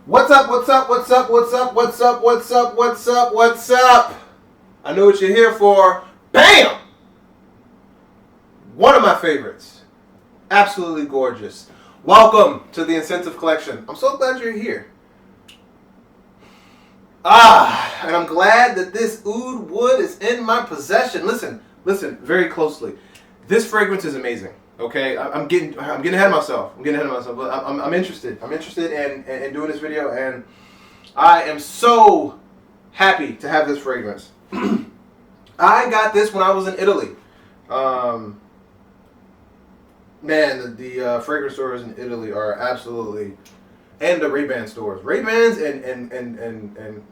What's up, what's up, what's up, what's up, what's up, what's up, what's up, what's up? I know what you're here for. BAM! One of my favorites. Absolutely gorgeous. Welcome to the Inscentive Collection. I'm so glad you're here. And I'm glad that this Oud Wood is in my possession. Listen very closely. This fragrance is amazing. Okay, I'm getting ahead of myself. But I'm interested. I'm interested in doing this video, and I am so happy to have this fragrance. I got this when I was in Italy. Man, the fragrance stores in Italy are absolutely, and the Ray-Ban stores. Ray-Bans and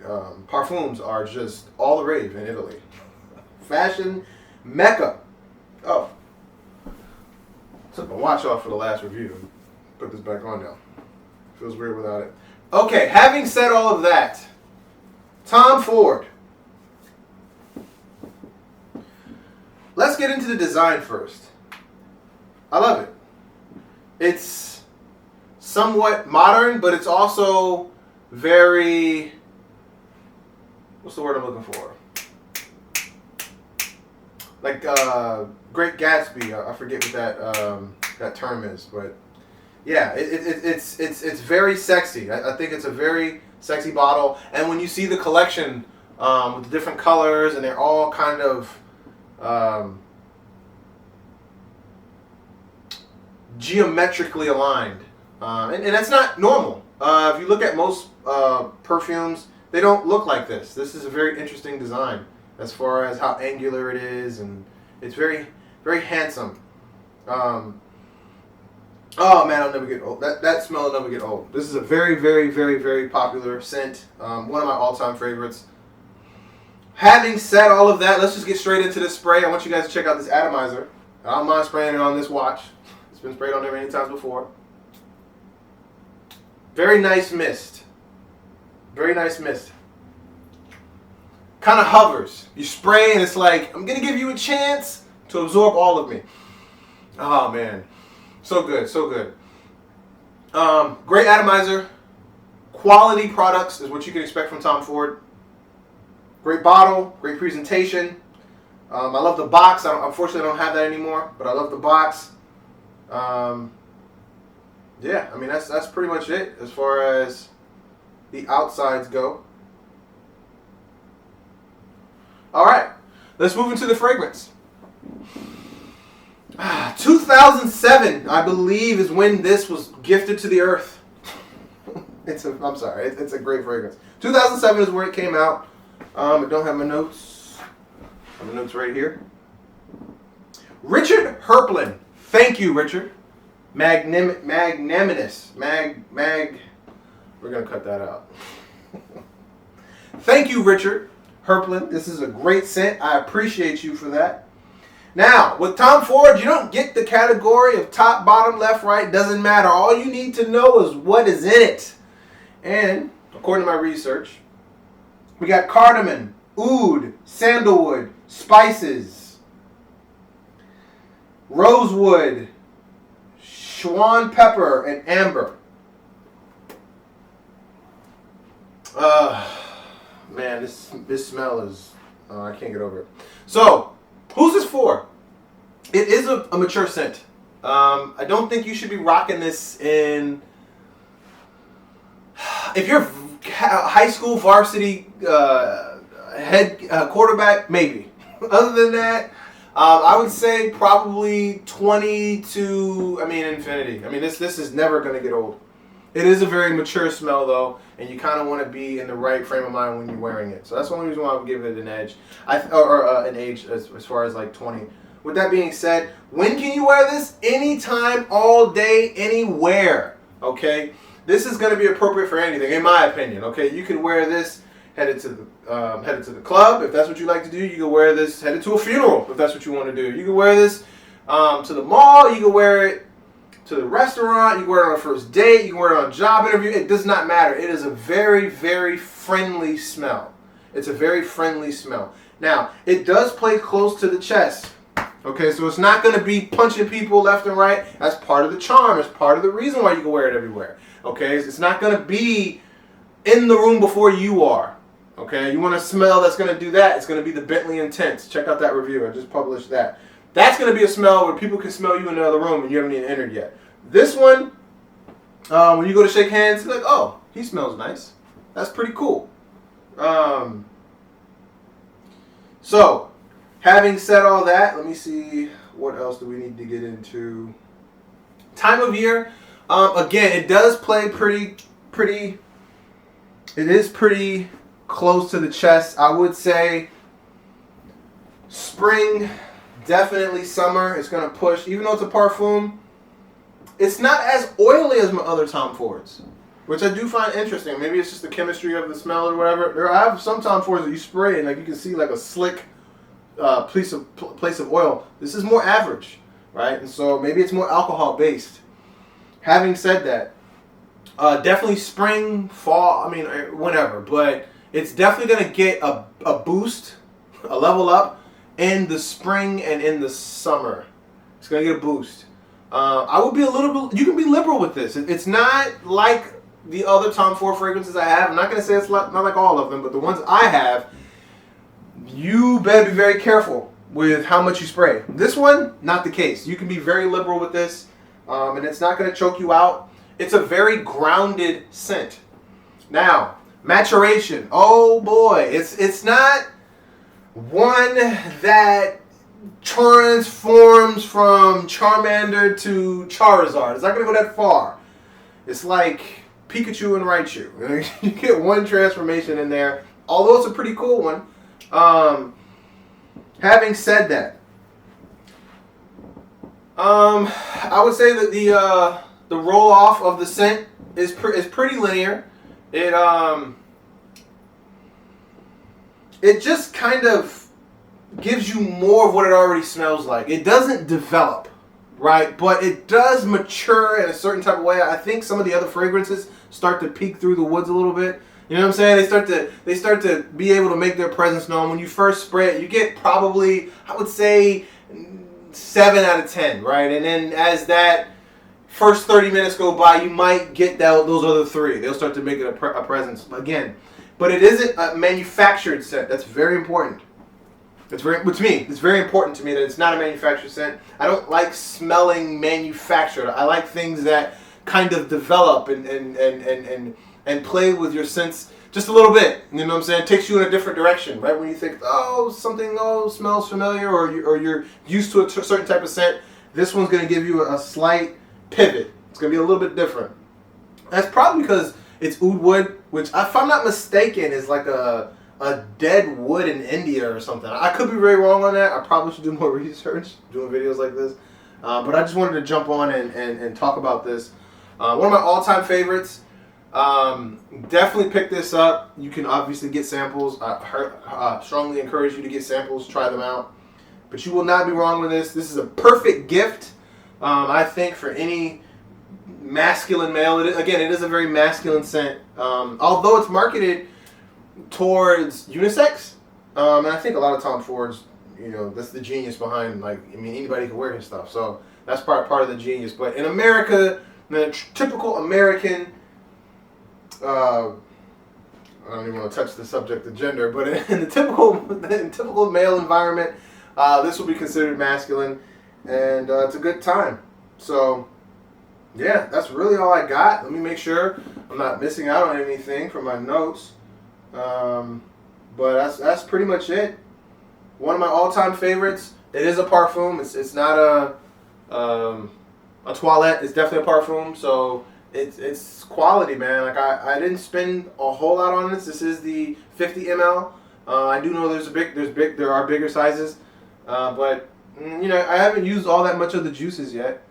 parfums are just all the rave in Italy. Fashion mecca. Oh. Took my watch off for the last review. Put this back on now. Feels weird without it. Okay, having said all of that, Tom Ford. Let's get into the design first. I love it. It's somewhat modern, but it's also very, what's the word I'm looking for? Like Great Gatsby. I forget what that term is, but yeah, it's very sexy. I think it's a very sexy bottle, and when you see the collection with the different colors, and they're all kind of geometrically aligned, and that's not normal. If you look at most perfumes, they don't look like this. This is a very interesting design as far as how angular it is, and it's very, very handsome. Oh man, I'll never get old. That smell will never get old. This is a very, very, very, very popular scent. One of my all-time favorites. Having said all of that, let's just get straight into this spray. I want you guys to check out this atomizer. I don't mind spraying it on this watch. It's been sprayed on there many times before. Very nice mist. Very nice mist. Kind of hovers. You spray and it's like, I'm going to give you a chance to absorb all of me. Oh man. So good, so good. Great atomizer. Quality products is what you can expect from Tom Ford. Great bottle, great presentation. I love the box. Unfortunately, I don't have that anymore, but I love the box. Yeah, I mean, that's pretty much it as far as the outsides go. All right, let's move into the fragrance. 2007, I believe, is when this was gifted to the earth. I'm sorry, it's a great fragrance. 2007 is where it came out. I don't have my notes. I have my notes right here. Richard Herplin. Thank you, Richard. Magnanimous. We're going to cut that out. Thank you, Richard Herplin. This is a great scent. I appreciate you for that. Now, with Tom Ford, you don't get the category of top, bottom, left, right. Doesn't matter. All you need to know is what is in it. And according to my research, we got cardamom, oud, sandalwood, spices, rosewood, Swan pepper, and amber. Man, this smell is, I can't get over it. So, who's this for? It is a mature scent. I don't think you should be rocking this in, if you're high school varsity head quarterback, maybe. Other than that, I would say probably 20 to, infinity. This is never going to get old. It is a very mature smell, though, and you kind of want to be in the right frame of mind when you're wearing it. So that's the only reason why I would give it an edge, an age as far as like 20. With that being said, when can you wear this? Anytime, all day, anywhere. Okay, this is going to be appropriate for anything, in my opinion. Okay, you can wear this headed to the club if that's what you like to do. You can wear this headed to a funeral if that's what you want to do. You can wear this to the mall. You can wear it to the restaurant. You can wear it on a first date. You can wear it on a job interview. It does not matter. It is a very, very friendly smell. It's a very friendly smell. Now, it does play close to the chest. Okay, so it's not going to be punching people left and right. That's part of the charm. It's part of the reason why you can wear it everywhere. Okay, it's not going to be in the room before you are. Okay, you want a smell that's going to do that, it's going to be the Bentley Intense. Check out that review. I just published that. That's going to be a smell where people can smell you in the other room and you haven't even entered yet. This one, when you go to shake hands, you're like, oh, he smells nice. That's pretty cool. So, having said all that, let me see, what else do we need to get into? Time of year. Again, it does play pretty, it is pretty close to the chest. I would say spring, definitely summer. It's going to push. Even though it's a parfum, it's not as oily as my other Tom Fords, which I do find interesting. Maybe it's just the chemistry of the smell or whatever. I have some Tom Fords that you spray and like you can see like a slick place of oil. This is more average, right? And so maybe it's more alcohol based. Having said that, definitely spring, fall, I mean, whenever, but it's definitely going to get a boost, a level up in the spring and in the summer. It's going to get a boost. I would be a little bit, you can be liberal with this. It's not like the other Tom Ford fragrances I have. I'm not going to say it's not like all of them, but the ones I have, you better be very careful with how much you spray. This one, not the case. You can be very liberal with this, and it's not going to choke you out. It's a very grounded scent. Now, maturation. Oh boy, it's not one that transforms from Charmander to Charizard. It's not going to go that far. It's like Pikachu and Raichu. You get one transformation in there, although it's a pretty cool one. Having said that, I would say that the roll off of the scent is pretty linear. It just kind of gives you more of what it already smells like. It doesn't develop, right? But it does mature in a certain type of way. I think some of the other fragrances start to peek through the woods a little bit. You know what I'm saying? They start to be able to make their presence known. When you first spray it, you get probably, I would say, 7 out of 10, right? And then as that first 30 minutes go by, you might get those other 3. They'll start to make it a presence again. But it isn't a manufactured scent. That's very important. It's very important to me that it's not a manufactured scent. I don't like smelling manufactured. I like things that kind of develop and play with your sense just a little bit. You know what I'm saying? It takes you in a different direction, right? When you think, something smells familiar, or you're used to a certain type of scent, this one's going to give you a slight pivot. It's going to be a little bit different. That's probably because it's Oud Wood, which, if I'm not mistaken, is like a dead wood in India or something. I could be very wrong on that. I probably should do more research doing videos like this. But I just wanted to jump on and talk about this. One of my all-time favorites. Definitely pick this up. You can obviously get samples. I strongly encourage you to get samples. Try them out. But you will not be wrong with this. This is a perfect gift, I think, for any masculine male. It is a very masculine scent. Although it's marketed towards unisex, and I think a lot of Tom Fords, that's the genius behind, anybody can wear his stuff. So that's part of the genius. But in America, the typical American, I don't even want to touch the subject of gender, but in the typical male environment, this will be considered masculine, and it's a good time. So yeah, that's really all I got. Let me make sure I'm not missing out on anything from my notes. But that's pretty much it. One of my all-time favorites. It is a parfum. It's not a toilette. It's definitely a parfum. So it's quality, man. Like I didn't spend a whole lot on this. This is the 50 ml. I do know there are bigger sizes, but I haven't used all that much of the juices yet.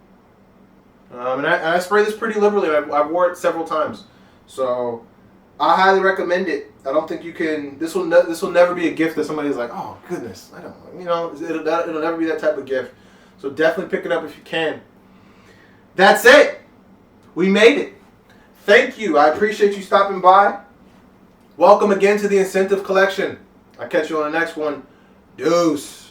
And I spray this pretty liberally. I've wore it several times, so I highly recommend it. I don't think you can. This will never be a gift that somebody's like, oh goodness, I don't. It'll never be that type of gift. So definitely pick it up if you can. That's it. We made it. Thank you. I appreciate you stopping by. Welcome again to the Inscentive Collection. I'll catch you on the next one. Deuce.